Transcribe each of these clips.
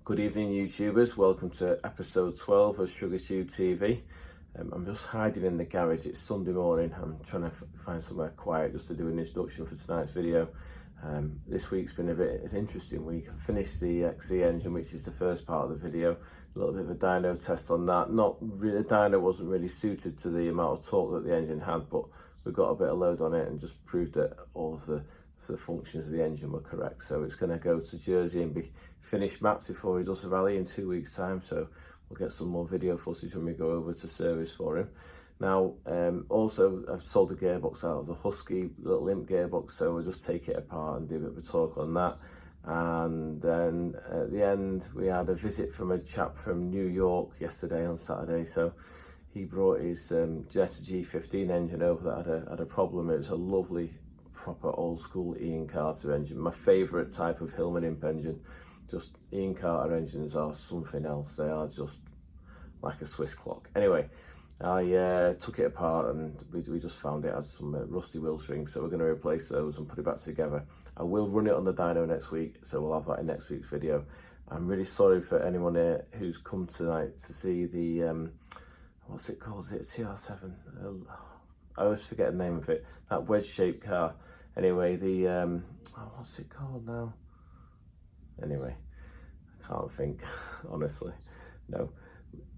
Good evening, YouTubers. Welcome to episode 12 of Shrigleytube TV. I'm just hiding in the garage. It's Sunday morning. I'm trying to find somewhere quiet just to do an introduction for tonight's video. This week's been a bit of an interesting week. I finished the XE engine, which is the first part of the video. A little bit of a dyno test on that. Not really, the dyno wasn't really suited to the amount of torque that the engine had, but we got a bit of load on it and just proved that all of the functions of the engine were correct. So it's going to go to Jersey and be finished maps before he does the rally in 2 weeks time, so we'll get some more video footage when we go over to service for him. Now also I've sold the gearbox out of the Husky little imp gearbox, so we'll just take it apart and do a bit of a talk on that. And then at the end we had a visit from a chap from New York yesterday on Saturday. So he brought his Jetta G15 engine over that had a problem. It was a lovely proper old school Ian Carter engine, my favourite type of Hillman imp engine. Just Ian Carter engines are something else. They are just like a Swiss clock. Anyway, I took it apart and we just found it had some rusty wheel strings, so we're going to replace those and put it back together. I will run it on the dyno next week, so we'll have that in next week's video. I'm really sorry for anyone here who's come tonight to see the what's it called? Is it a TR7? I always forget the name of it. That wedge-shaped car. Anyway, the what's it called now? Anyway, I can't think, honestly. No,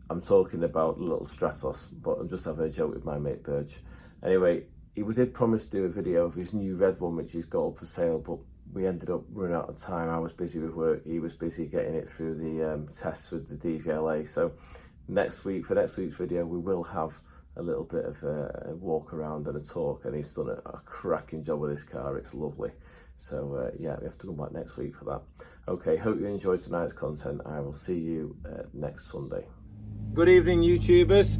I'm talking about little Stratos, but I'm just having a joke with my mate Burge. Anyway, he did promise to do a video of his new red one, which he's got up for sale, but we ended up running out of time. I was busy with work. He was busy getting it through the tests with the DVLA. So next week, for next week's video, we will have a little bit of a walk around and a talk, and he's done a cracking job with this car. It's lovely. So yeah, we have to come back next week for that. Okay, hope you enjoyed tonight's content. I will see you next Sunday. Good evening, YouTubers.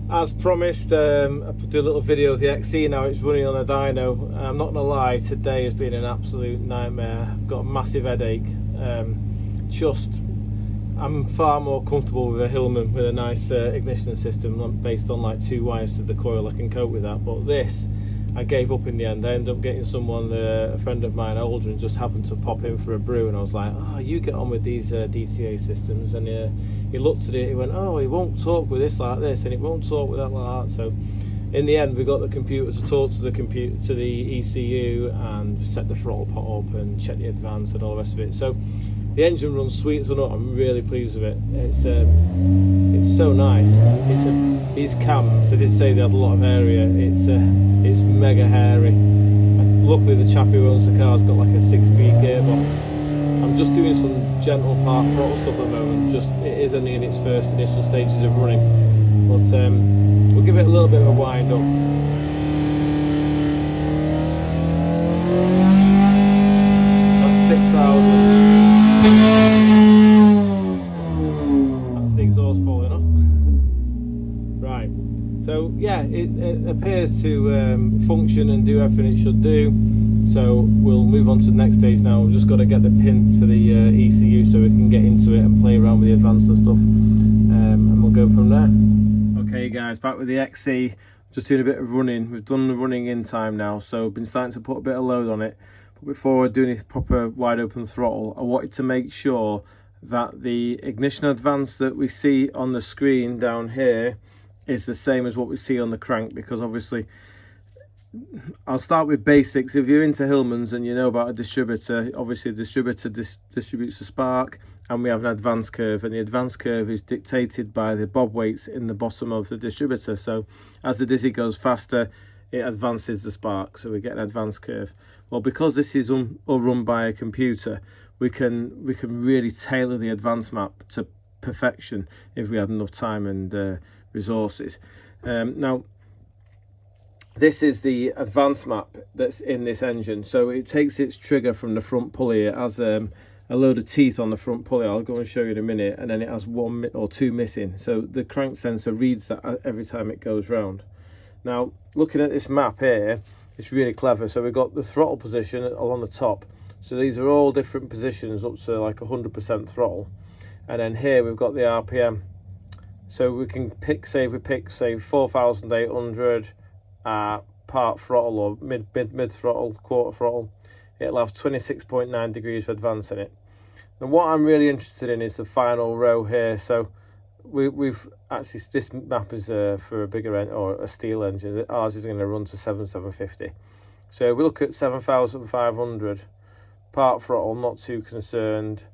As promised, I put a little video of the XE. Now it's running on a dyno. I'm not gonna lie, today has been an absolute nightmare. I've got a massive headache. I'm far more comfortable with a Hillman with a nice ignition system based on like 2 wires to the coil. I can cope with that, but this, I gave up in the end. I ended up getting someone, a friend of mine, older, and just happened to pop in for a brew, and I was like, oh, you get on with these DCA systems. And he looked at it, he went, oh, it won't talk with this like this, and it won't talk with that like that. So in the end, we got the computer to talk to the ECU and set the throttle pot up and check the advance and all the rest of it. So the engine runs sweet as well. I'm really pleased with it. It's so nice. These cams, I did say they had a lot of area. It's mega hairy. Luckily the chap who owns the car's got like a 6-speed gearbox. I'm just doing some gentle park throttle stuff at the moment. It is only in its first initial stages of running, but we'll give it a little bit of a wind up. That's 6,000. That's the exhaust falling off. Right, so yeah, it appears to function and do everything it should do. So we'll move on to the next stage now. We've just got to get the pin for the ECU so we can get into it and play around with the advanced and stuff, and we'll go from there. Okay guys, back with the XE, just doing a bit of running. We've done the running in time now, so I've been starting to put a bit of load on it. But before doing a proper wide open throttle, I wanted to make sure that the ignition advance that we see on the screen down here is the same as what we see on the crank, because obviously I'll start with basics. If you're into Hillmans and you know about a distributor, obviously the distributor distributes a spark, and we have an advance curve, and the advance curve is dictated by the bob weights in the bottom of the distributor. So as the dizzy goes faster, it advances the spark, so we get an advance curve. Well, because this is all run by a computer, we can really tailor the advance map to perfection if we had enough time and resources. Now this is the advance map that's in this engine. So it takes its trigger from the front pulley. It has a load of teeth on the front pulley. I'll go and show you in a minute. And then it has 1 or 2 missing. So the crank sensor reads that every time it goes round. Now, looking at this map here, it's really clever. So we've got the throttle position along the top. So these are all different positions up to like 100% throttle. And then here we've got the RPM. So we can pick, say 4,800 part throttle or mid throttle, quarter throttle. It'll have 26.9 degrees of advance in it. And what I'm really interested in is the final row here. So we've actually, this map is for a bigger engine or a steel engine. Ours is going to run to 7,750. So if we look at 7,500, part throttle, not too concerned.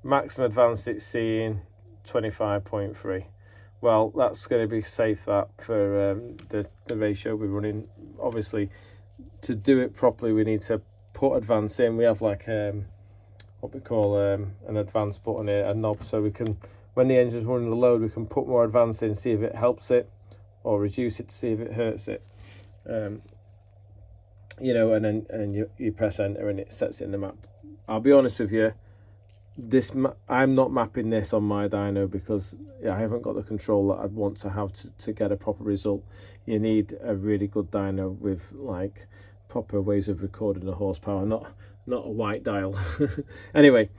Maximum advance it's seeing 25.3. Well, that's going to be safe, that, for the ratio we're running. Obviously, to do it properly, we need to put advance in. We have like what we call an advance button here, a knob, so we can, when the engine's running the load, we can put more advance in, see if it helps it, or reduce it to see if it hurts it. You know, and then you press enter and it sets it in the map. I'll be honest with you, I'm not mapping this on my dyno because I haven't got the control that I'd want to have to get a proper result. You need a really good dyno with like proper ways of recording the horsepower, not a white dial. Anyway,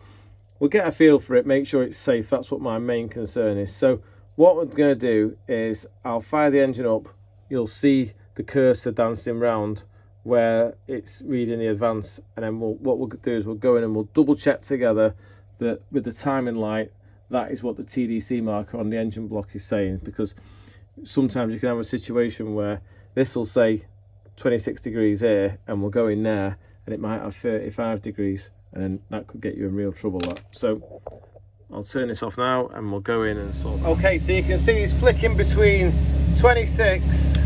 we'll get a feel for it, make sure it's safe. That's what my main concern is. So what we're going to do is I'll fire the engine up. You'll see the cursor dancing round where it's reading the advance, and then what we'll do is we'll go in and we'll double check together that with the timing light, that is what the TDC marker on the engine block is saying, because sometimes you can have a situation where this will say 26 degrees here and we'll go in there and it might have 35 degrees, and then that could get you in real trouble. So I'll turn this off now and we'll go in and sort. Okay, so you can see it's flicking between 26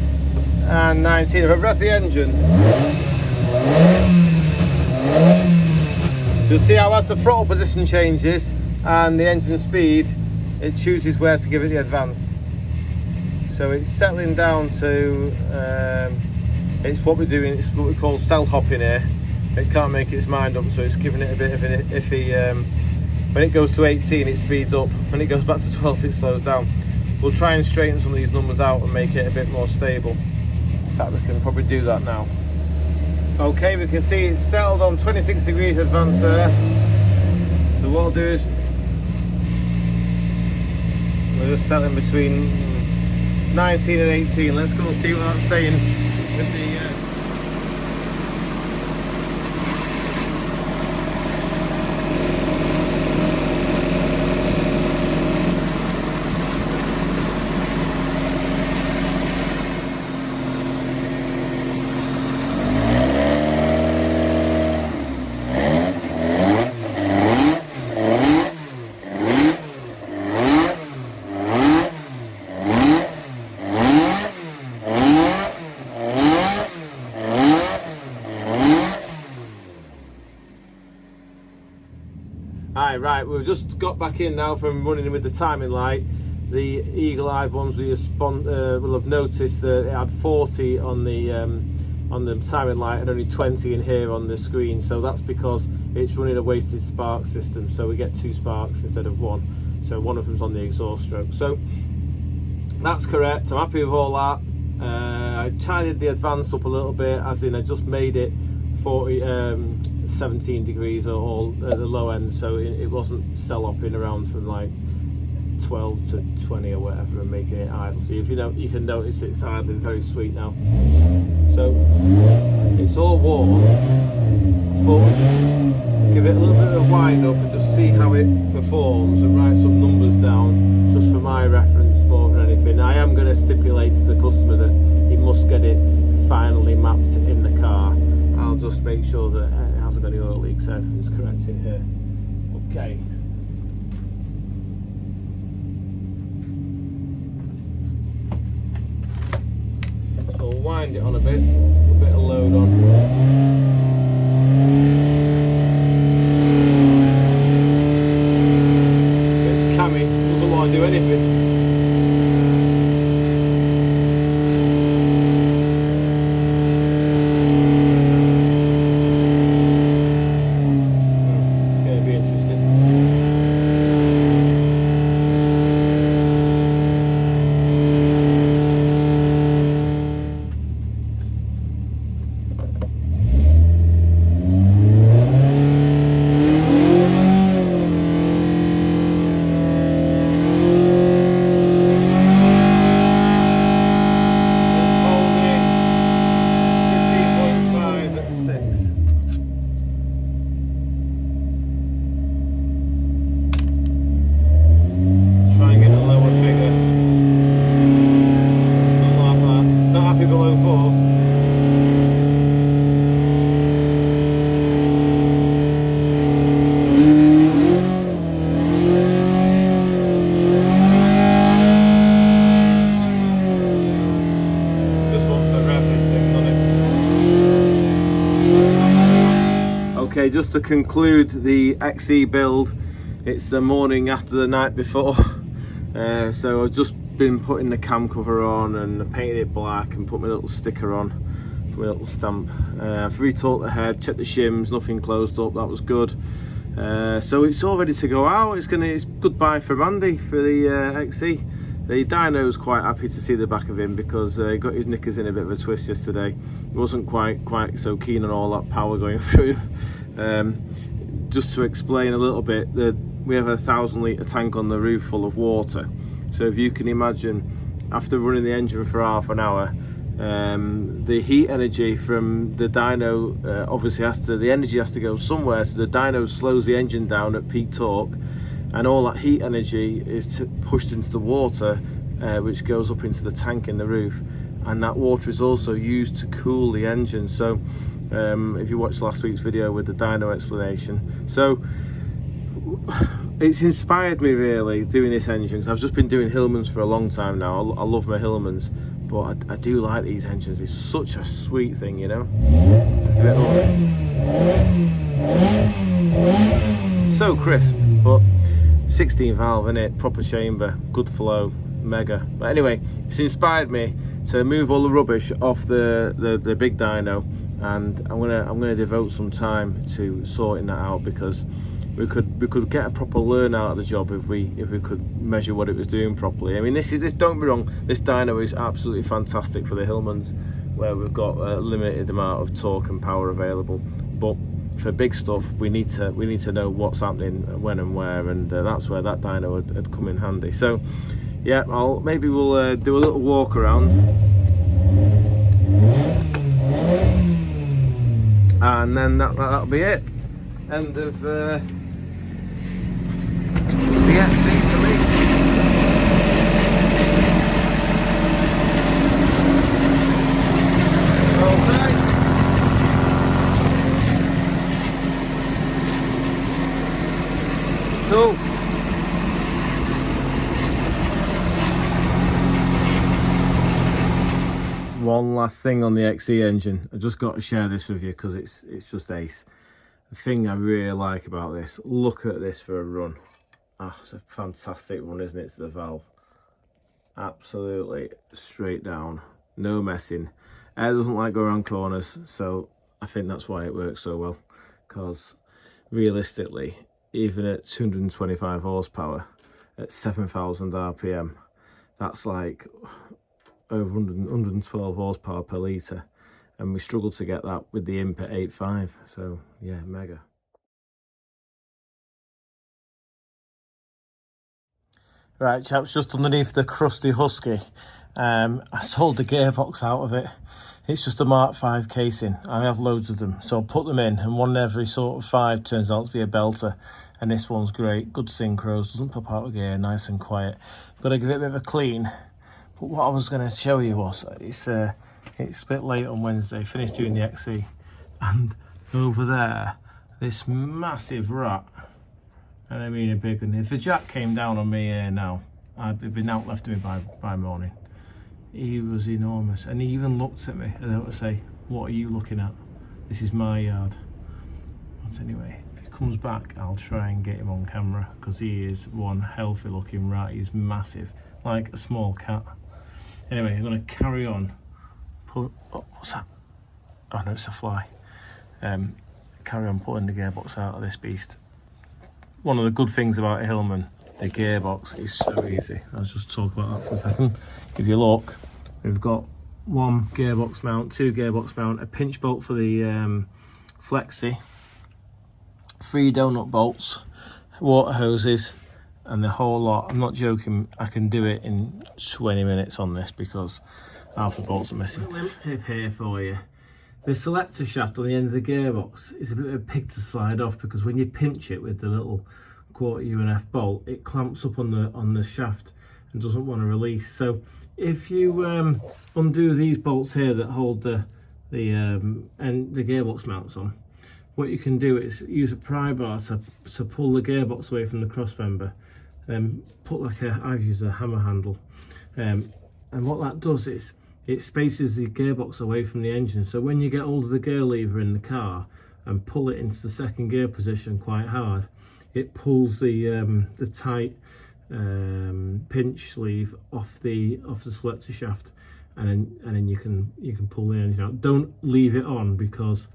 and 19. If I rev the engine, you'll see how as the throttle position changes and the engine speed, it chooses where to give it the advance. So it's settling down to, it's what we're doing, it's what we call cell hopping here. It can't make its mind up, so it's giving it a bit of an iffy. When it goes to 18, it speeds up. When it goes back to 12, it slows down. We'll try and straighten some of these numbers out and make it a bit more stable. In fact, we can probably do that now. Okay, we can see it's settled on 26 degrees advance there. So what I'll do is we're just settling between 19 and 18. Let's go and see what that's saying with the Right, we've just got back in now from running with the timing light. The eagle-eyed ones will have noticed that it had 40 on the timing light and only 20 in here on the screen. So that's because it's running a wasted spark system. So we get 2 sparks instead of 1. So one of them's on the exhaust stroke. So that's correct. I'm happy with all that. I tidied the advance up a little bit, as in I just made it 17 degrees all at the low end, so it wasn't cell hopping around from like 12 to 20 or whatever and making it idle. So if you can notice it's idling very sweet now. So it's all warm, but give it a little bit of a wind up and just see how it performs and write some numbers down just for my reference more than anything. I am going to stipulate to the customer that he must get it finally mapped in the car. I'll just make sure that it hasn't got any oil leaks, everything's correct in here. Okay. So we'll wind it on a bit of load on. It's cammy, doesn't want to do anything. just to conclude the XE build, it's the morning after the night before. So I've just been putting the cam cover on and painted it black and put my little sticker on, put my little stamp. I've retorqued the head, checked the shims, nothing closed up, that was good. So it's all ready to go out. It's goodbye from Andy for the XE. The dyno's quite happy to see the back of him because he got his knickers in a bit of a twist yesterday. He wasn't quite so keen on all that power going through. Just to explain a little bit, we have a 1,000 litre tank on the roof full of water. So if you can imagine, after running the engine for half an hour, the heat energy from the dyno obviously the energy has to go somewhere, so the dyno slows the engine down at peak torque, and all that heat energy is pushed into the water, which goes up into the tank in the roof, and that water is also used to cool the engine. So if you watched last week's video with the dyno explanation, so it's inspired me really doing this engine, because I've just been doing Hillmans for a long time now. I love my Hillmans, but I do like these engines. It's such a sweet thing, you know. So crisp, but 16 valve in it, proper chamber, good flow, mega. But anyway, it's inspired me to move all the rubbish off the big dyno, and I'm gonna devote some time to sorting that out, because we could get a proper learn out of the job if we could measure what it was doing properly. I mean, this don't get me wrong, this dyno is absolutely fantastic for the Hillmans, where we've got a limited amount of torque and power available. But for big stuff, we need to know what's happening, when and where, and that's where that dyno had come in handy. So yeah, maybe we'll do a little walk around, and then that'll be it. End of the XE for me. Okay. Cool. One last thing on the XE engine. I just got to share this with you because it's just ace. The thing I really like about this, look at this for a run. Oh, it's a fantastic run, isn't it, to the valve? Absolutely straight down, no messing. Air doesn't like go around corners, so I think that's why it works so well. Because realistically, even at 225 horsepower, at 7,000 RPM, that's like over 112 horsepower per litre. And we struggled to get that with the imp at 8.5, so yeah, mega. Right, chaps, just underneath the crusty Husky, I sold the gearbox out of it. It's just a Mark 5 casing. I have loads of them, so I'll put them in, and one in every sort of 5 turns out to be a belter. And this one's great, good synchros, doesn't pop out of gear, nice and quiet. Got to give it a bit of a clean. But what I was going to show you was, it's a bit late on Wednesday, finished doing the XE, and over there, this massive rat, and I mean a big one. If the jack came down on me here now, I'd been out left of me by morning. He was enormous, and he even looked at me, and I would say, what are you looking at? This is my yard. But anyway, if he comes back, I'll try and get him on camera, because he is one healthy looking rat. He's massive, like a small cat. Anyway, I'm going to carry on. Oh, what's that? Oh no, it's a fly. Carry on pulling the gearbox out of this beast. One of the good things about a Hillman, the gearbox is so easy. I'll just talk about that for a second. If you look, we've got one gearbox mount, two gearbox mount, a pinch bolt for the flexi, 3 donut bolts, water hoses, and the whole lot. I'm not joking, I can do it in 20 minutes on this because half the bolts are missing. A limp tip here for you. The selector shaft on the end of the gearbox is a bit of a pig to slide off, because when you pinch it with the little 1/4 UNF bolt, it clamps up on the shaft and doesn't want to release. So if you undo these bolts here that hold the gearbox mounts on, what you can do is use a pry bar to pull the gearbox away from the cross member. Put like I've used a hammer handle, and what that does is it spaces the gearbox away from the engine. So when you get hold of the gear lever in the car and pull it into the second gear position quite hard, it pulls the tight pinch sleeve off the selector shaft, and then you can pull the engine out. Don't leave it on because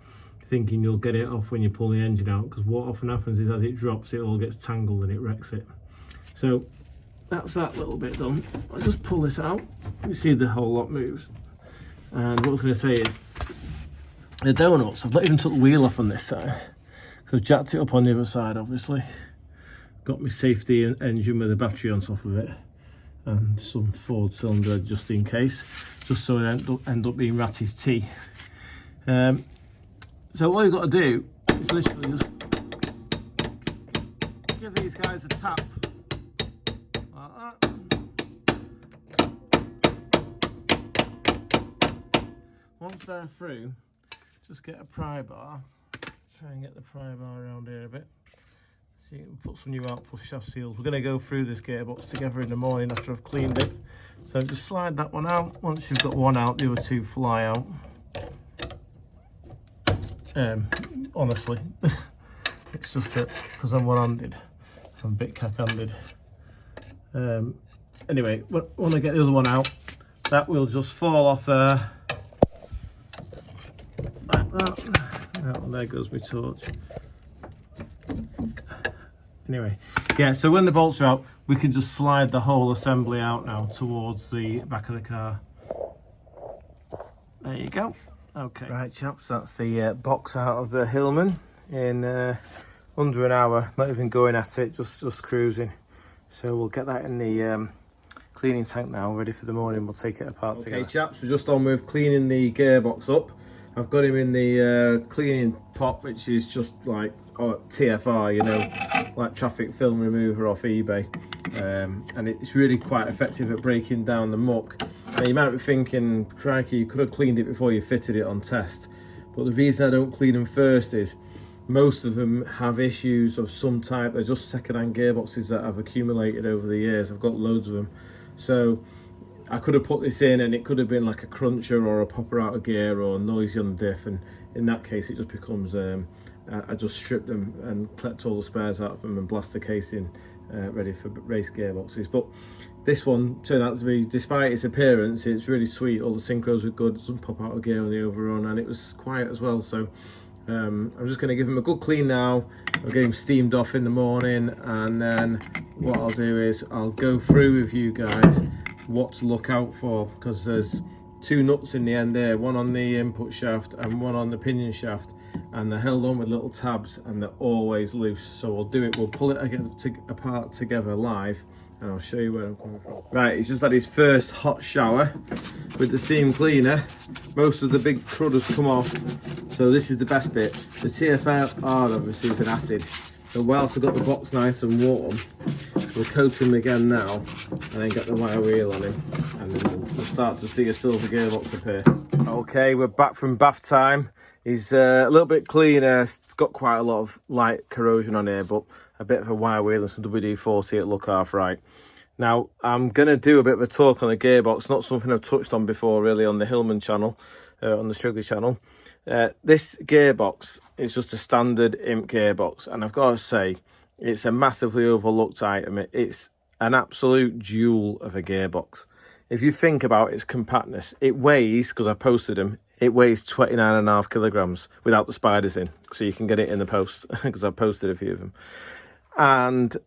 thinking you'll get it off when you pull the engine out, because what often happens is as it drops, it all gets tangled and it wrecks it. So that's that little bit done. I'll just pull this out. You see the whole lot moves. And what I was going to say is the donuts, I've not even took the wheel off on this side, so I've jacked it up on the other side. Obviously got my safety engine with a battery on top of it and some Ford cylinder just in case, just so it end up being Ratty's tea. So all you've got to do is literally just give these guys a tap like that. Once they're through, just get a pry bar. Try and get the pry bar around here a bit. So you can put some new outpush shaft seals. We're going to go through this gearbox together in the morning after I've cleaned it. So just slide that one out. Once you've got one out, the other two fly out. Honestly, it's just that because I'm one-handed, I'm a bit cack-handed. Anyway, when I get the other one out, that will just fall off there like that. Oh, there goes my torch. Anyway, yeah, so when the bolts are out, we can just slide the whole assembly out now towards the back of the car. There you go. Okay, right chaps, that's the box out of the Hillman in under an hour. Not even going at it, just cruising. So we'll get that in the cleaning tank now, ready for the morning. We'll take it apart together. Okay chaps, we're just on with cleaning the gearbox up. I've got him in the cleaning pot, which is just like TFR, you know, like traffic film remover off eBay. And it's really quite effective at breaking down the muck. Now you might be thinking, crikey, you could have cleaned it before you fitted it on test. But the reason I don't clean them first is most of them have issues of some type. They're just second-hand gearboxes that I've accumulated over the years. I've got loads of them. So I could have put this in and it could have been like a cruncher or a popper out of gear or noisy on the diff, and in that case it just becomes I just strip them and collect all the spares out of them and blast the casing ready for race gearboxes. But this one turned out to be, despite its appearance, it's really sweet. All the synchros were good, doesn't pop out of gear on the overrun, and it was quiet as well. So I'm just going to give him a good clean now. I'll get him steamed off in the morning, and then what I'll do is I'll go through with you guys what to look out for, because there's two nuts in the end there, one on the input shaft and one on the pinion shaft, and they're held on with little tabs and they're always loose. So we'll pull it apart together live, and I'll show you where I'm coming from. Right, he's just had his first hot shower with the steam cleaner. Most of the big crud has come off, so this is the best bit. The TFR obviously is an acid, so whilst I've got the box nice and warm, we'll coat him again now and then get the wire wheel on him, and then we'll start to see a silver gearbox appear. Okay, we're back from bath time. He's a little bit cleaner. It's got quite a lot of light corrosion on here, but a bit of a wire wheel and some WD-40 it'll look half right. Now I'm going to do a bit of a talk on a gearbox, not something I've touched on before really on the Hillman channel, on the Shrigley channel. This gearbox is just a standard imp gearbox, and I've got to say it's a massively overlooked item. It's an absolute jewel of a gearbox. If you think about its compactness, it weighs, because I posted them, it weighs 29.5 kilograms without the spiders in, so you can get it in the post, because I've posted a few of them. And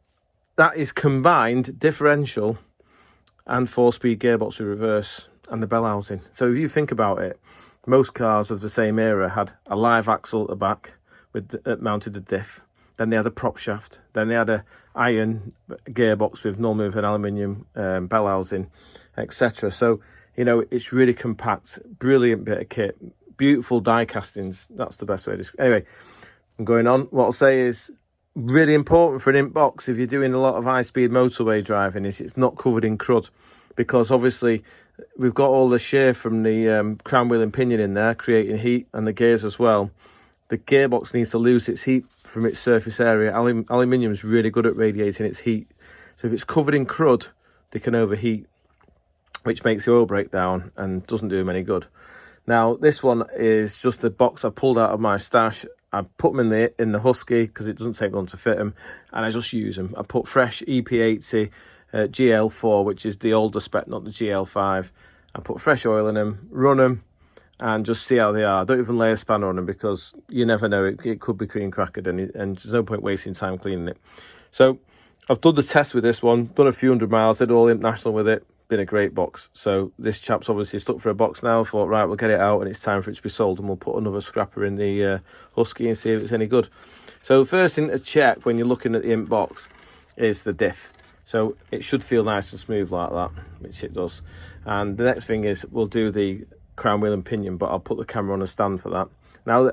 that is combined differential and 4-speed gearbox with reverse and the bell housing. So if you think about it, most cars of the same era had a live axle at the back with mounted the diff. Then they had a prop shaft. Then they had a iron gearbox with null moving aluminium bell housing, etc. So, you know, it's really compact, brilliant bit of kit, beautiful die castings. That's the best way to describe it. Anyway, I'm going on. What I'll say is really important for an imp box if you're doing a lot of high-speed motorway driving is it's not covered in crud, because obviously we've got all the shear from the crown wheel and pinion in there creating heat, and the gears as well. The gearbox needs to lose its heat from its surface area. Aluminium is really good at radiating its heat. So if it's covered in crud, they can overheat, which makes the oil break down and doesn't do them any good. Now, this one is just a box I pulled out of my stash. I put them in the Husky because it doesn't take long to fit them, and I just use them. I put fresh ep12 GL4, which is the older spec, not the GL5. I put fresh oil in them, run them, and just see how they are. Don't even lay a spanner on them because you never know, it could be cream crackered, and there's no point wasting time cleaning it. So I've done the test with this one, done a few hundred miles, did all international with it, been a great box. So this chap's obviously stuck for a box now. Thought, right, we'll get it out and it's time for it to be sold, and we'll put another scrapper in the Husky and see if it's any good. So the first thing to check when you're looking at the imp box is the diff. So it should feel nice and smooth like that, which it does. And the next thing is we'll do the crown wheel and pinion, but I'll put the camera on a stand for that. Now,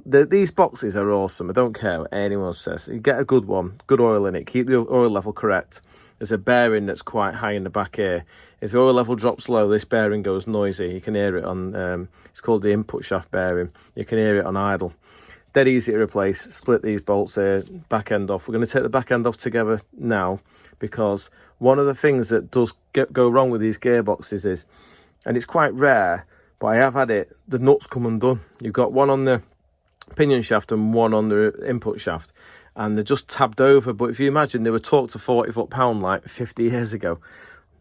these boxes are awesome. I don't care what anyone says. You get a good one, good oil in it, keep the oil level correct. There's a bearing that's quite high in the back here. If the oil level drops low, this bearing goes noisy. You can hear it on, it's called the input shaft bearing. You can hear it on idle. Dead easy to replace. Split these bolts here, back end off. We're going to take the back end off together now, because one of the things that does go wrong with these gearboxes is, and it's quite rare, but I have had it, the nuts come undone. You've got one on the pinion shaft and one on the input shaft, and they're just tabbed over. But if you imagine they were torqued to 40 foot-pound like 50 years ago,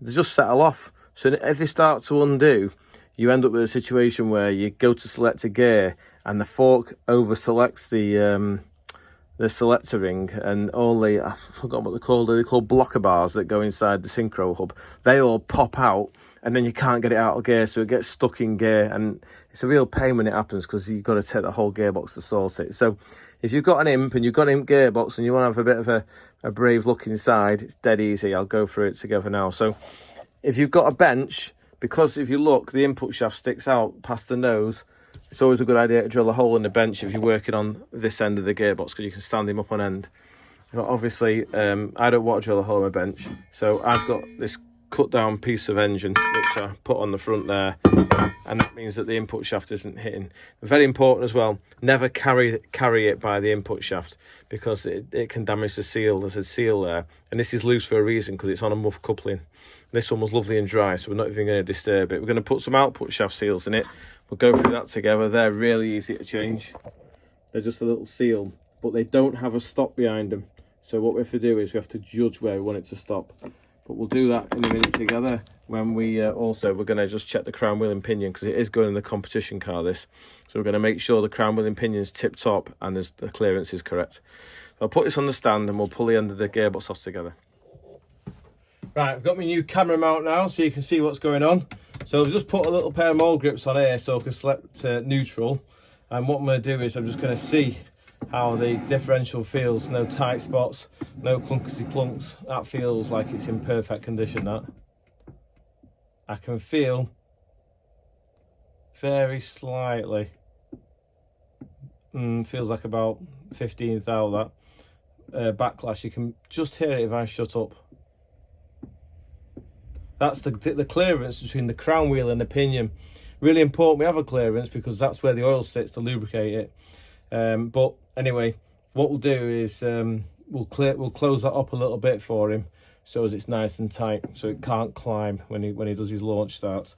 they just settle off. So if they start to undo, you end up with a situation where you go to select a gear and the fork over selects the selector ring, and all the, I forgot what they're called blocker bars that go inside the synchro hub, they all pop out, and then you can't get it out of gear, so it gets stuck in gear, and it's a real pain when it happens because you've got to take the whole gearbox to source it. So if you've got an imp and you've got an imp gearbox and you want to have a bit of a brave look inside, it's dead easy. I'll go through it together now. So if you've got a bench, because if you look, the input shaft sticks out past the nose, it's always a good idea to drill a hole in the bench if you're working on this end of the gearbox, because you can stand him up on end. But obviously, I don't want to drill a hole in my bench, so I've got this cut down piece of engine which I put on the front there, and that means that the input shaft isn't hitting. Very important as well, never carry it by the input shaft, because it can damage the seal. There's a seal there, and this is loose for a reason because it's on a muff coupling. This one was lovely and dry, so we're not even going to disturb it. We're going to put some output shaft seals in it. We'll go through that together. They're really easy to change. They're just a little seal, but they don't have a stop behind them. So what we have to do is we have to judge where we want it to stop. But we'll do that in a minute together. When we're going to just check the crown wheel and pinion, because it is going in the competition car, this. So we're going to make sure the crown wheel and pinion is tip top and the clearance is correct. So I'll put this on the stand and we'll pull the end of the gearbox off together. Right, I've got my new camera mount now so you can see what's going on. So I've just put a little pair of mole grips on here so I can select neutral. And what I'm going to do is I'm just going to see how the differential feels. No tight spots, no clunkety clunks. That feels like it's in perfect condition, that. I can feel very slightly, feels like about 15th out that backlash. You can just hear it if I shut up. That's the clearance between the crown wheel and the pinion. Really important we have a clearance because that's where the oil sits to lubricate it. But anyway, what we'll do is we'll close that up a little bit for him so as it's nice and tight, so it can't climb when he does his launch starts.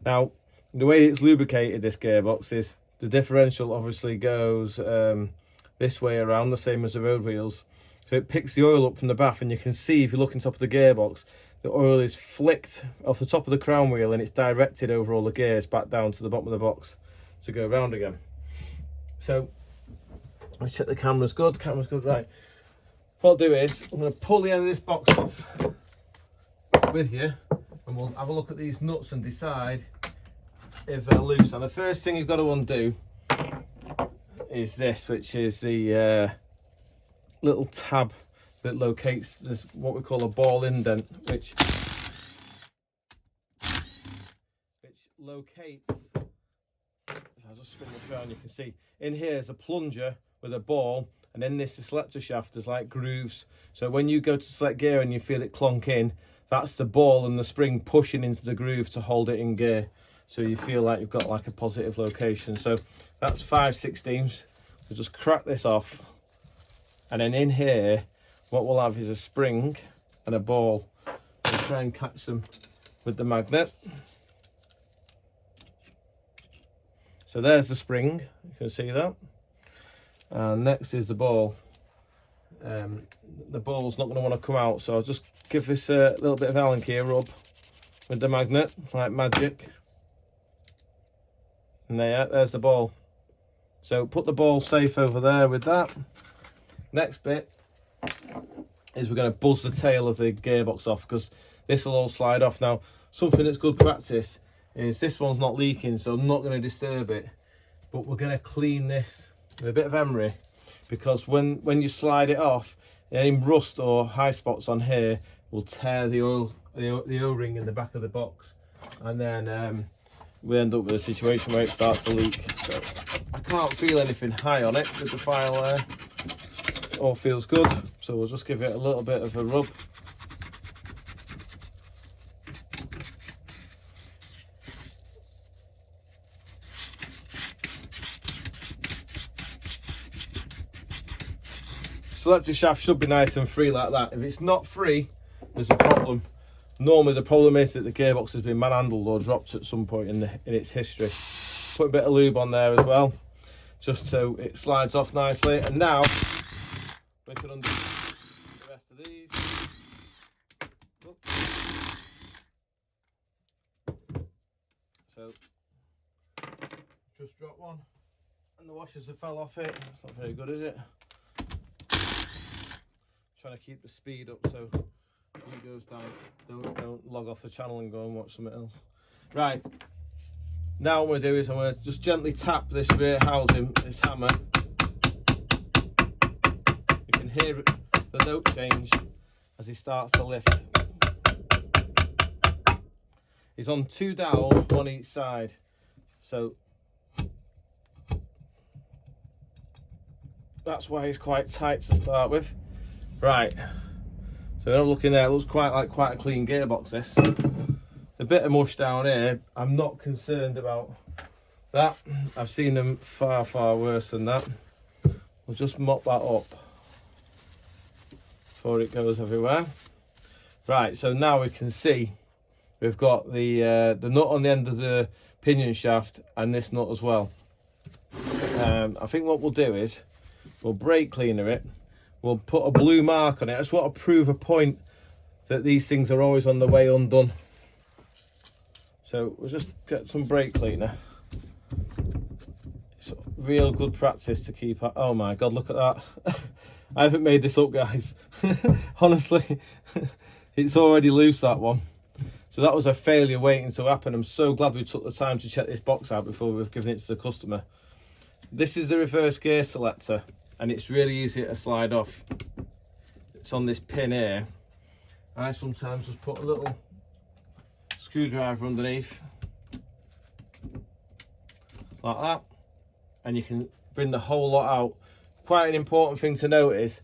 Now, the way it's lubricated, this gearbox, is the differential obviously goes this way around, the same as the road wheels. So it picks the oil up from the bath, and you can see if you look on top of the gearbox, the oil is flicked off the top of the crown wheel and it's directed over all the gears back down to the bottom of the box to go round again. So let's check the camera's good. Camera's good, right. What I'll do is I'm going to pull the end of this box off with you, and we'll have a look at these nuts and decide if they're loose. And the first thing you've got to undo is this, which is the little tab that locates this, what we call a ball indent, which locates, if I just spin this around, you can see in here is a plunger with a ball, and then this selector shaft is like grooves. So when you go to select gear and you feel it clonk in, that's the ball and the spring pushing into the groove to hold it in gear, so you feel like you've got like a positive location. So that's 5/16. We'll just crack this off, and then in here what we'll have is a spring and a ball. We'll try and catch them with the magnet. So there's the spring, you can see that. And next is the ball. The ball's not going to want to come out, so I'll just give this a little bit of Allen key a rub with the magnet, like magic. And there's the ball. So put the ball safe over there with that. Next bit is we're going to buzz the tail of the gearbox off, because this will all slide off. Now, something that's good practice is this one's not leaking, so I'm not going to disturb it. But we're going to clean this with a bit of emery, because when you slide it off, any rust or high spots on here will tear the O-ring in the back of the box, and then we end up with a situation where it starts to leak. So I can't feel anything high on it with the file there. It all feels good, so we'll just give it a little bit of a rub. Selector shaft should be nice and free like that. If it's not free, there's a problem. Normally the problem is that the gearbox has been manhandled or dropped at some point in its history. Put a bit of lube on there as well, just so it slides off nicely. And now we can undo the rest of these. So just drop one, and the washers have fell off it. That's not very good, is it? Trying to keep the speed up so it goes down. Don't log off the channel and go and watch something else. Right, now what I'm going to do is I'm going to just gently tap this rear housing, this hammer. You can hear the note change as he starts to lift. He's on 2 dowels, one each side, so that's why he's quite tight to start with. Right, so when I'm looking there, it looks quite a clean gearbox. This, the bit of mush down here, I'm not concerned about that. I've seen them far worse than that. We'll just mop that up before it goes everywhere. Right, so now we can see we've got the nut on the end of the pinion shaft and this nut as well. I think what we'll do is we'll brake cleaner it. We'll put a blue mark on it. I just want to prove a point that these things are always on the way undone. So we'll just get some brake cleaner. It's real good practice to keep. Oh my God, look at that. I haven't made this up, guys. Honestly, it's already loose, that one. So that was a failure waiting to happen. I'm so glad we took the time to check this box out before we've given it to the customer. This is the reverse gear selector, and it's really easy to slide off. It's on this pin here. I sometimes just put a little screwdriver underneath, like that, and you can bring the whole lot out. Quite an important thing to note is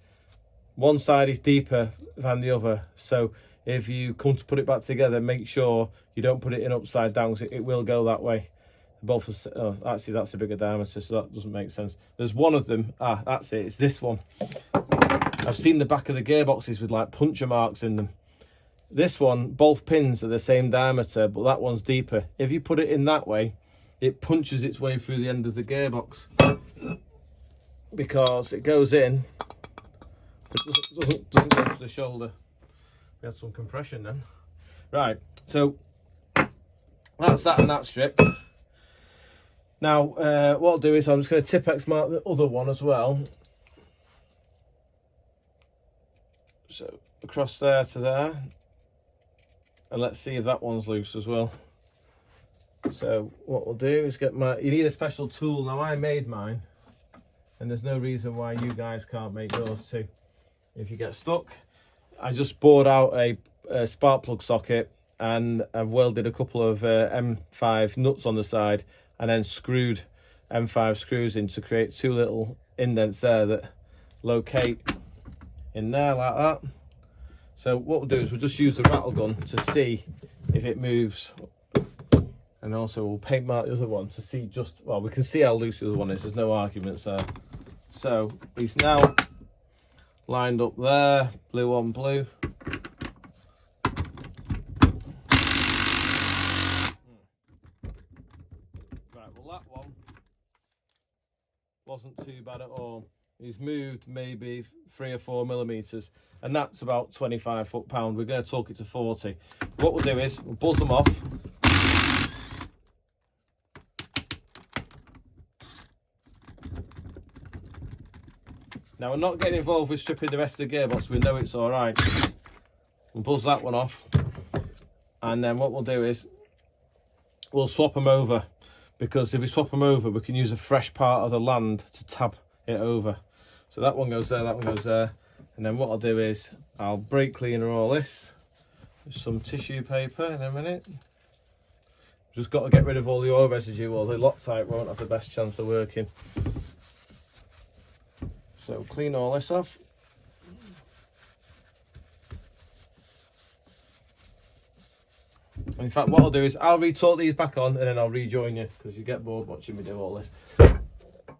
one side is deeper than the other, so if you come to put it back together, make sure you don't put it in upside down, because it will go that way. Both are, oh, actually that's a bigger diameter, so that doesn't make sense. There's one of them, that's it, it's this one. I've seen the back of the gearboxes with like puncture marks in them. This one, both pins are the same diameter, but that one's deeper. If you put it in that way, it punches its way through the end of the gearbox, because it goes in, it doesn't go to the shoulder. We had some compression then. Right, so that's that and that stripped. Now, what I'll do is I'm just going to Tipp-Ex mark the other one as well. So across there to there, and let's see if that one's loose as well. So what we'll do is get my, you need a special tool. Now I made mine, and there's no reason why you guys can't make yours too. If you get stuck, I just bored out a spark plug socket, and I've welded a couple of M5 nuts on the side, and then screwed M5 screws in to create 2 little indents there that locate in there like that. So what we'll do is we'll just use the rattle gun to see if it moves, and also we'll paint mark the other one to see just, well, we can see how loose the other one is, there's no arguments there. So he's now lined up there, blue on blue. Right, well that one wasn't too bad at all. he's moved maybe 3 or 4 millimeters, and that's about 25 foot-pound. We're going to torque it to 40. What we'll do is we'll buzz them off. Now we're not getting involved with stripping the rest of the gearbox. We know it's all right. We'll buzz that one off, and then what we'll do is we'll swap them over, because if we swap them over, we can use a fresh part of the land to tab it over. So that one goes there, that one goes there, and then what I'll do is I'll brake cleaner all this with some tissue paper in a minute. Just got to get rid of all the oil residue, or the Loctite won't have the best chance of working. So clean all this off. In fact, what I'll do is I'll retorque these back on, and then I'll rejoin you, because you get bored watching me do all this.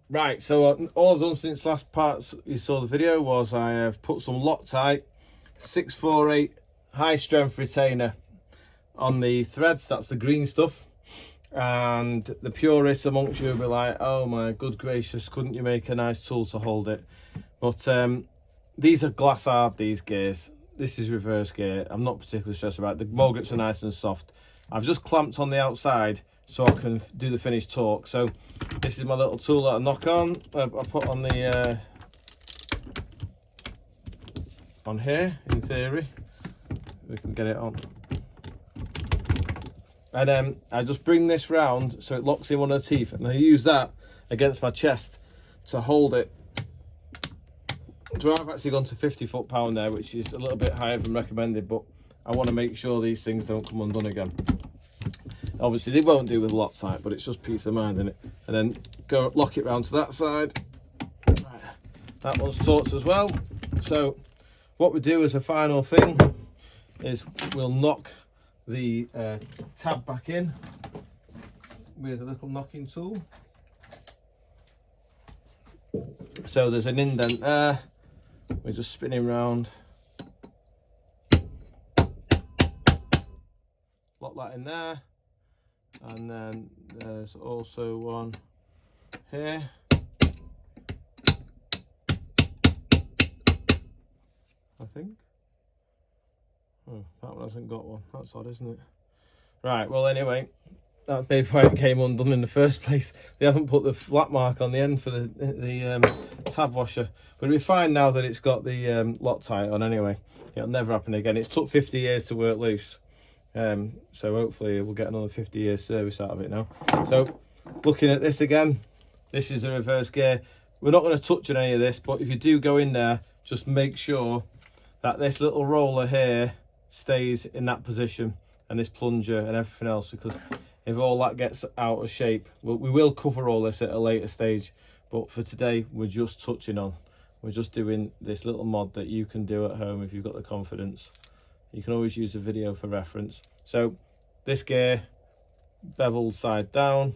Right, so all I've done since last part you saw the video was I have put some Loctite 648 high strength retainer on the threads. That's the green stuff, and the purists amongst you will be like, oh my good gracious, couldn't you make a nice tool to hold it? But these are glass hard, these gears. This is reverse gear. I'm not particularly stressed about it. The mole grips are nice and soft. I've just clamped on the outside so I can do the finished torque. So this is my little tool that I knock on. I put on the on here, in theory. We can get it on. And I just bring this round so it locks in one of the teeth, and I use that against my chest to hold it. So I've actually gone to 50 foot-pound there, which is a little bit higher than recommended, but I want to make sure these things don't come undone again. Obviously they won't do with Loctite, but it's just peace of mind, isn't it? And then go lock it round to that side. Right. That one's torqued as well. So what we do as a final thing is we'll knock the tab back in with a little knocking tool. So there's an indent there. We're just spinning round. Lock that in there. And then there's also one here. I think. Oh, that one hasn't got one. That's odd, isn't it? Right, well anyway, that may be why it came undone in the first place. They haven't put the flat mark on the end for the tab washer. But we're fine now that it's got the Loctite on anyway. It'll never happen again. It's took 50 years to work loose. So hopefully we'll get another 50 years service out of it now. So looking at this again, this is a reverse gear. We're not going to touch on any of this, but if you do go in there, just make sure that this little roller here stays in that position, and this plunger and everything else, because if all that gets out of shape, we will cover all this at a later stage, but for today we're just touching on. We're just doing this little mod that you can do at home if you've got the confidence. You can always use a video for reference. So this gear, beveled side down,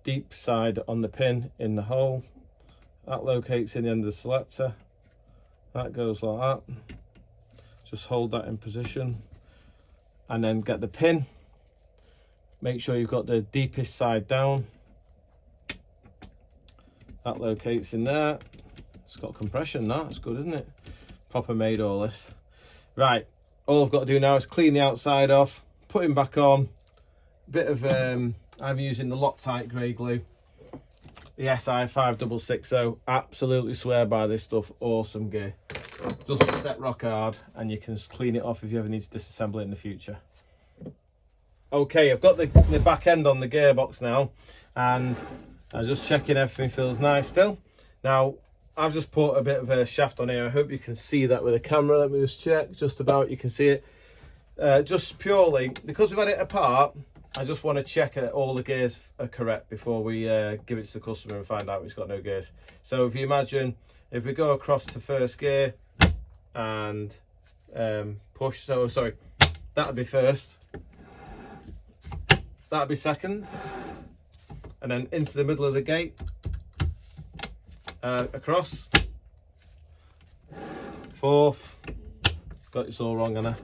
deep side on the pin in the hole. That locates in the end of the selector. That goes like that. Just hold that in position, and then get the pin. Make sure you've got the deepest side down. That locates in there. It's got compression, that's good, isn't it? Proper made all this. Right, all I've got to do now is clean the outside off, put him back on. A bit of, I'm using the Loctite grey glue. The SI5660, absolutely swear by this stuff, awesome gear. Doesn't set rock hard, and you can just clean it off if you ever need to disassemble it in the future. Okay, I've got the back end on the gearbox now, and I'm just checking everything feels nice still. Now, I've just put a bit of a shaft on here. I hope you can see that with the camera. Let me just check, just about you can see it. Just purely, because we've had it apart, I just want to check that all the gears are correct before we give it to the customer and find out it's got no gears. So if you imagine, if we go across to first gear and push, so sorry, that'd be first. That'd be second, and then into the middle of the gate, across, fourth, got this all wrong, Anna,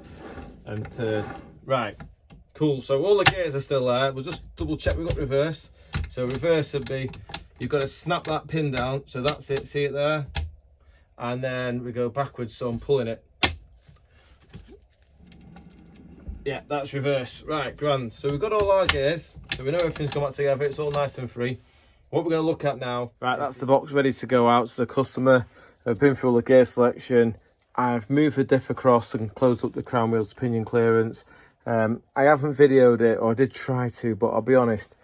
and third. Right, cool, so all the gears are still there. We'll just double check we've got reverse. So reverse would be you've got to snap that pin down. So that's it, see it there? And then we go backwards, so I'm pulling it. Yeah, that's reverse. Right, grand. So we've got all our gears, so we know everything's come back together. It's all nice and free. What we're going to look at now. Right, that's the box ready to go out to the customer. I've been through all the gear selection. I've moved the diff across and closed up the crown wheels to pinion clearance. I haven't videoed it, or I did try to, but I'll be honest,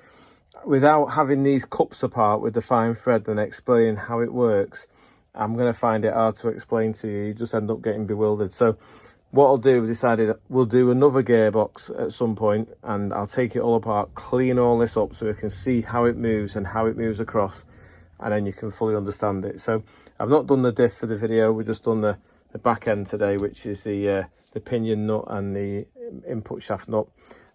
without having these cups apart with the fine thread and explaining how it works, I'm going to find it hard to explain to you. You just end up getting bewildered. So what I'll do is decided we'll do another gearbox at some point, and I'll take it all apart, clean all this up so we can see how it moves and how it moves across, and then you can fully understand it. So I've not done the diff for the video, we've just done the back end today, which is the pinion nut and the input shaft nut,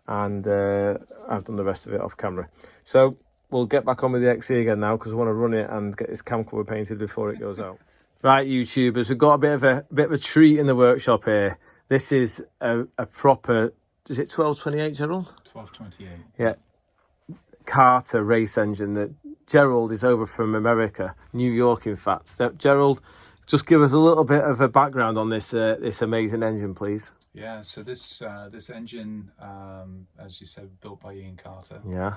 and I've done the rest of it off camera. So we'll get back on with the XE again now, because I want to run it and get this cam cover painted before it goes out. Right, YouTubers, we've got a bit of a treat in the workshop here. This is a proper, is it 1228, Gerald? 1228. Yeah, Carter race engine that Gerald is over from America, New York, in fact. So, Gerald, just give us a little bit of a background on this this amazing engine, please. Yeah, so this engine, as you said, built by Ian Carter. Yeah.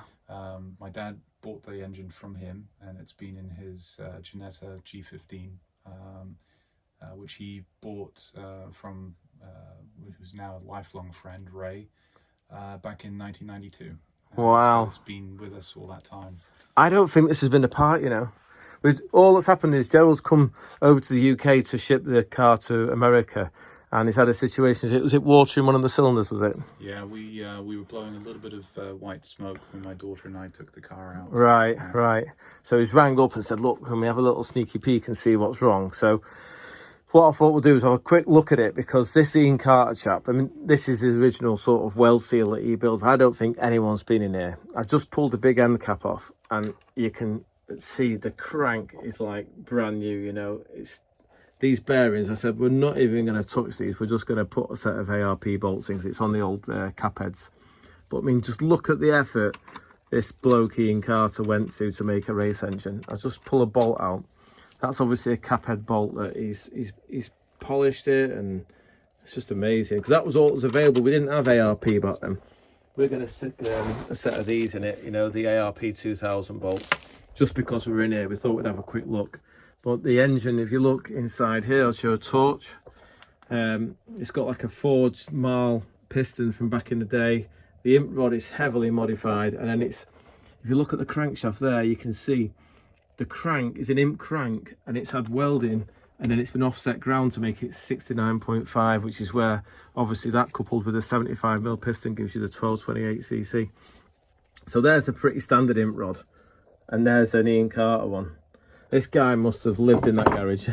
My dad bought the engine from him, and it's been in his Ginetta G15, which he bought from who's now a lifelong friend, Ray, back in 1992. Wow. So it's been with us all that time. I don't think this has been a part, you know. With all that's happened is Gerald's come over to the UK to ship the car to America, and he's had a situation. Was it water in one of the cylinders, was it? Yeah, we were blowing a little bit of white smoke when my daughter and I took the car out. Right, right. So he's rang up and said, look, can we have a little sneaky peek and see what's wrong? So what I thought we'll do is have a quick look at it, because this Ian Carter chap, I mean, this is his original sort of well seal that he builds. I don't think anyone's been in here. I've just pulled the big end cap off, and you can see the crank is like brand new, you know. It's these bearings, I said, we're not even going to touch these. We're just going to put a set of ARP bolts in, 'cause it's on the old cap heads. But I mean, just look at the effort this bloke Ian Carter went to make a race engine. I'll just pull a bolt out. That's obviously a cap head bolt that he's polished it, and it's just amazing, because that was all that was available. We didn't have ARP back then. We're going to stick a set of these in it, you know, the ARP 2000 bolts, just because we were in here. We thought we'd have a quick look. But the engine, if you look inside here, I'll show a torch. It's got like a forged Marl piston from back in the day. The imp rod is heavily modified, and then it's, if you look at the crankshaft there, you can see the crank is an imp crank, and it's had welding, and then it's been offset ground to make it 69.5, which is where obviously that coupled with a 75mm piston gives you the 1228cc. So there's a pretty standard imp rod, and there's an Ian Carter one. This guy must have lived in that garage.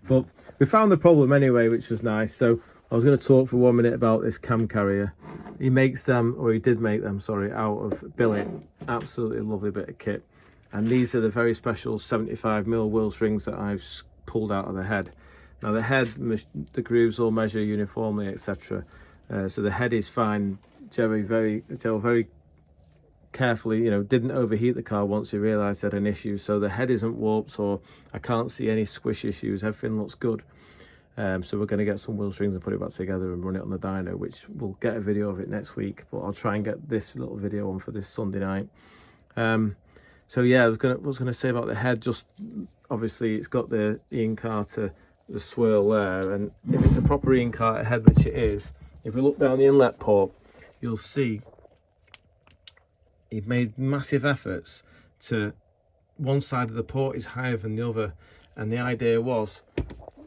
But we found the problem anyway, which was nice. So I was going to talk for 1 minute about this cam carrier. He makes them, or he did make them, sorry, out of billet. Absolutely lovely bit of kit. And these are the very special 75mm wheel strings that I've pulled out of the head. Now the head, the grooves all measure uniformly, etc. So the head is fine. Gerald very carefully, you know, didn't overheat the car once he realised he had an issue. So the head isn't warped, or I can't see any squish issues. Everything looks good. So we're going to get some wheel strings and put it back together and run it on the dyno, which we'll get a video of it next week. But I'll try and get this little video on for this Sunday night. So yeah, I was going to say about the head. Just obviously, it's got the Ian Carter, the swirl there, and if it's a proper Ian Carter head, which it is, if we look down the inlet port, you'll see he made massive efforts to, one side of the port is higher than the other, and the idea was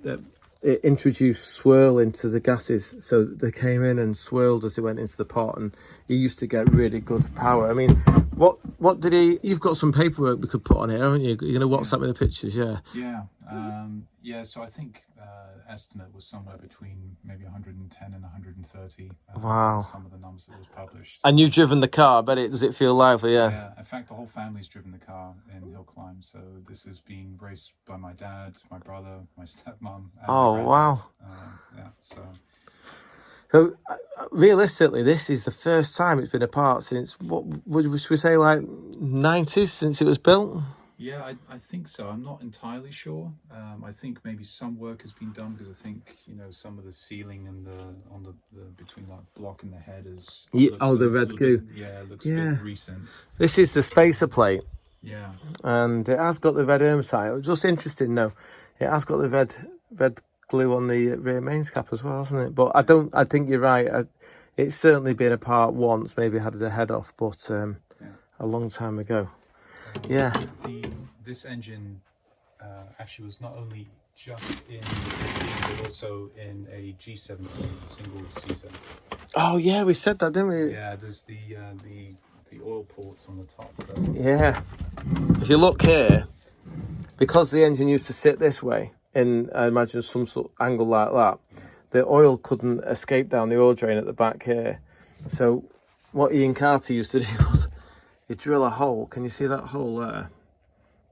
that it introduced swirl into the gases, so they came in and swirled as they went into the pot, and he used to get really good power. I mean, what did he, you've got some paperwork we could put on here, haven't you? You're going to WhatsApp me the pictures? Yeah, so I think estimate was somewhere between maybe 110 and 130. Wow. Some of the numbers that was published. And you've driven the car, I bet it, does it feel lively? Yeah, in fact, the whole family's driven the car in hill climb. So this is being raced by my dad, my brother, my stepmom. Oh, wow. Yeah, so realistically, this is the first time it's been apart since, what would we say, like 90s, since it was built? Yeah, I think so. I'm not entirely sure. I think maybe some work has been done, because I think, you know, some of the sealing and the between that block and the head is the red goo. Yeah, it looks Yeah. a bit recent. This is the spacer plate. Yeah. And it has got the red hematite. It was just interesting though. It has got the red glue on the rear mains cap as well, hasn't it? But I think you're right. It's certainly been apart once, maybe had the head off, but a long time ago. Yeah. This engine actually was not only just in the but also in a G17 single seater. Oh yeah, we said that, didn't we? Yeah, there's the oil ports on the top. Yeah. If you look here, because the engine used to sit this way, in I imagine some sort of angle like that, the oil couldn't escape down the oil drain at the back here. So what Ian Carter used to do was he'd drill a hole. Can you see that hole there?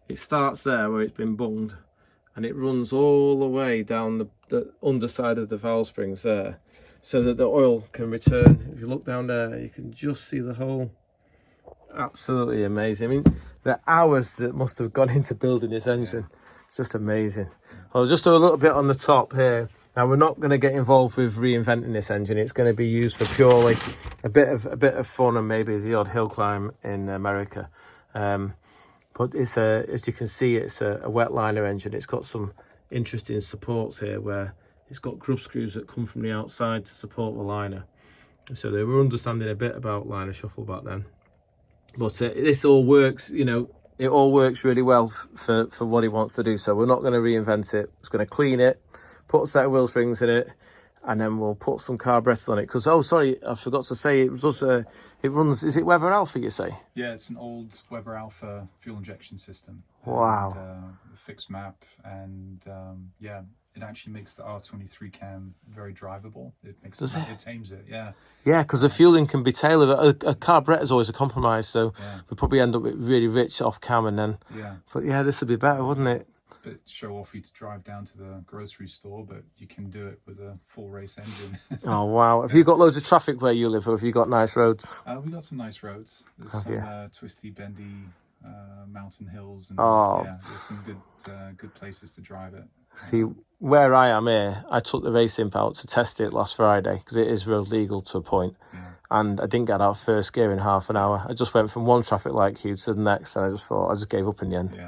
It starts there where it's been bunged, and it runs all the way down the underside of the valve springs there, so that the oil can return. If you look down there, you can just see the hole. Absolutely amazing. I mean, the hours that must have gone into building this engine, it's just amazing. I'll just do a little bit on the top here. Now, we're not going to get involved with reinventing this engine. It's going to be used for purely a bit of fun and maybe the odd hill climb in America. But it's as you can see, it's a wet liner engine. It's got some interesting supports here where it's got grub screws that come from the outside to support the liner. So they were understanding a bit about liner shuffle back then. But this all works, you know, it all works really well for what he wants to do. So we're not going to reinvent it. It's going to clean it, put a set of wheel springs in it, and then we'll put some carburetors on it. Because, oh, sorry, I forgot to say, it runs, is it Weber Alpha, you say? Yeah, it's an old Weber Alpha fuel injection system. Wow. And, fixed map, and yeah, it actually makes the R23 cam very drivable. It makes it tames it, yeah. Yeah, because the fueling can be tailored. A carburetor is always a compromise, so we probably end up with really rich off cam, and then. Yeah. But yeah, this would be better, wouldn't it? It's a bit show off you to drive down to the grocery store, but you can do it with a full race engine. Oh wow! Have you got loads of traffic where you live, or have you got nice roads? We got some nice roads. There's some twisty, bendy mountain hills, and yeah, there's some good places to drive it. See, where I am here, I took the race imp out to test it last Friday because it is road legal to a point. And I didn't get out first gear in half an hour. I just went from one traffic light queue to the next, and I just gave up in the end.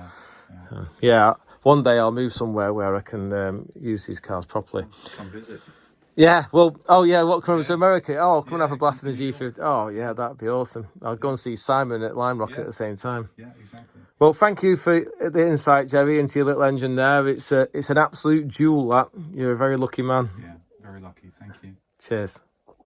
Yeah. One day I'll move somewhere where I can use these cars properly. Come visit. Yeah, well, what coming to America? Oh, come and have a blast in the G50. Oh, yeah, that'd be awesome. I'll go and see Simon at Lime Rock at the same time. Yeah, exactly. Well, thank you for the insight, Jerry, into your little engine there. It's an absolute jewel, that. You're a very lucky man. Yeah, very lucky. Thank you. Cheers.